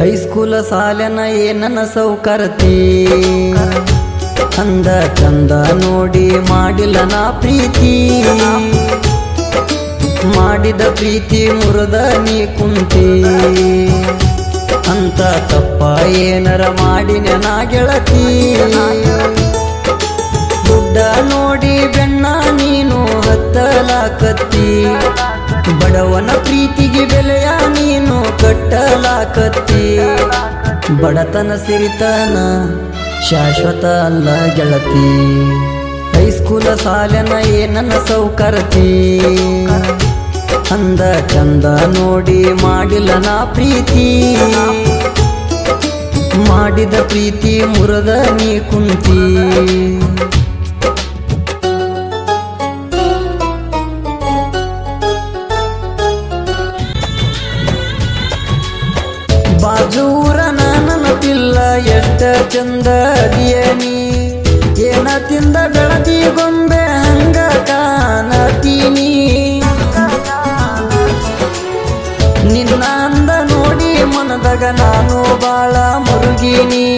ಹೈಸ್ಕೂಲ ಸಾಲನ ಏನನ ಸೌಕರ್ತಿ ಅಂದ ಚಂದ ನೋಡಿ ಮಾಡಿಲ್ಲ ನಾ ಪ್ರೀತಿ ಮಾಡಿದ ಪ್ರೀತಿ ಮುರದ ನೀ ಕುಂತಿ ಅಂತ ತಪ್ಪ ಏನರ ಮಾಡಿನ ನಾ ಗೆಳತಿ ದುಡ್ಡ ನೋಡಿ ಬೆನ್ನ ನೀನು ಹತ್ತಲಾಕತ್ತಿ ಬಡವನ ಪ್ರೀತಿಗೆ ಬೆಲೆಯ ನೀನು ಕಟ್ಟಲಾಕತ್ತಿ ಬಡತನ ಸಿರಿತನ ಶಾಶ್ವತ ಅಲ್ಲ ಗೆಳತಿ ಹೈಸ್ಕೂಲ ಸಾಲನ ಏನನ್ನ ಸೌಕರ್ತಿ ಅಂದ ಚಂದ ನೋಡಿ ಮಾಡಿಲ್ಲ ನಾ ಪ್ರೀತಿ ಮಾಡಿದ ಪ್ರೀತಿ ಮುರದ ನೀ ಕುಂತಿ ಬಾಜೂರ ನನ್ನ ಪಿಲ್ಲ ಎಷ್ಟ ಚಂದ ಅದಿಯನಿ ಏನ ತಿಂದ ಬೆಳದಿ ಗೊಂಬೆ ಹಂಗ ಕಾಣತೀನಿ ನಿನ್ನ ಅಂದ ನೋಡಿ ಮನದಾಗ ನಾನು ಬಾಳ ಮರುಗಿನಿ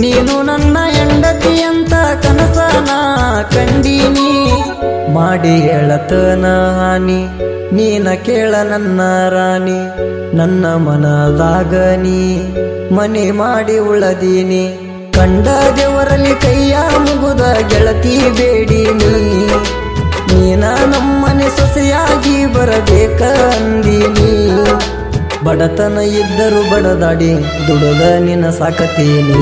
ನೀನು ನನ್ನ ಹೆಂಡತಿ ಅಂತ ಕನಸನ ಕಂಡೀನಿ ಮಾಡಿ ಹೇಳತನ ಹಾನಿ ನೀನ ಕೇಳ ನನ್ನ ರಾಣಿ ನನ್ನ ಮನದಾಗ ನೀ ಮನೆ ಮಾಡಿ ಉಳದೀನಿ ಕಂಡ ದೇವರಲ್ಲಿ ಕೈಯ ಮುಗುದ ಗೆಳತಿ ಬೇಡಿನಿ ನೀನ ನಮ್ಮನೆ ಸೊಸೆಯಾಗಿ ಬರಬೇಕ ಅಂದೀನಿ ಬಡತನ ಇದ್ದರೂ ಬಡದಾಡಿ ದುಡುದ ನಿನ್ನ ಸಾಕತೀನಿ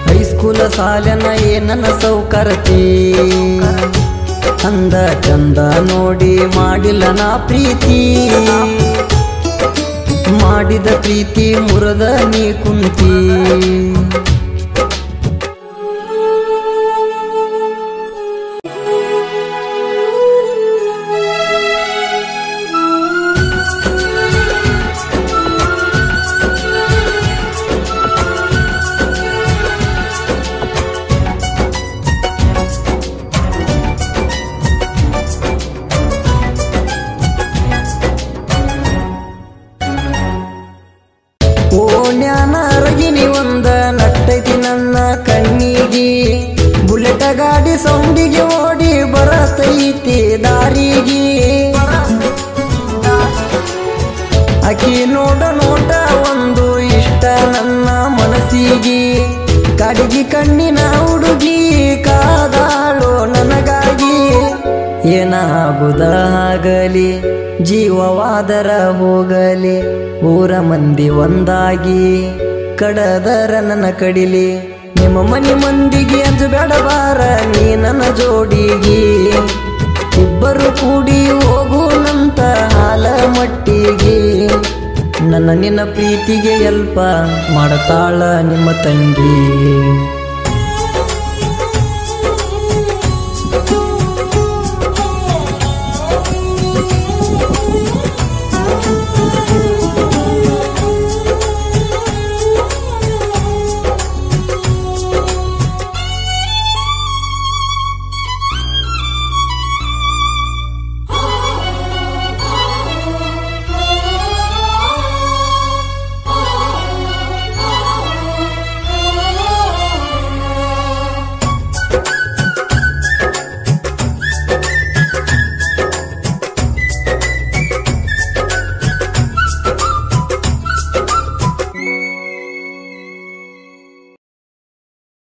ಹೈಸ್ಕೂಲ ಸಾಲನ ಏನನ್ನ ಸೌಕರ್ತಿ ಅಂದ ಚಂದ ನೋಡಿ ಮಾಡಿಲ್ಲ ನಾ ಪ್ರೀತಿ ಮಾಡಿದ ಪ್ರೀತಿ ಮುರದ ನೀ ಕುಂತಿ ಓಣ್ಯಾನ ಅರಗಿನಿ ಒಂದ ನಟ್ಟೈತಿ ನನ್ನ ಕಣ್ಣಿಗಿ ಬುಲೆಟ ಗಾಡಿ ಸೌಂಡಿಗೆ ಓಡಿ ಬರತೈತಿ ದಾರಿಗೆ ಅಕಿ ನೋಡ ನೋಟ ಒಂದು ಇಷ್ಟ ನನ್ನ ಮನಸ್ಸಿಗೆ ಕಡಿಗಿ ಕಣ್ಣಿನ ಹುಡುಗಿ ಕಾದಾಳೋ ನನಗಾಗಿ ಏನಾಗುದಾಗಲಿ ಜೀವವಾದರ ಹೋಗಲಿ ಊರ ಮಂದಿ ಒಂದಾಗಿ ಕಡದರ ನನ್ನ ಕಡಿಲಿ ನಿಮ್ಮ ಮನೆ ಮಂದಿಗೆ ಅಂಜಬೇಡಬಾರ ನೀ ನನ್ನ ಜೋಡಿಗೆ ಇಬ್ಬರು ಕೂಡಿ ಹೋಗುನಂತ ಹಾಲ ಮಟ್ಟಿಗೆ ನನ್ನ ನಿನ್ನ ಪ್ರೀತಿಗೆ ಎಲ್ಪ ಮಾಡತಾಳ ನಿಮ್ಮ ತಂಗಿ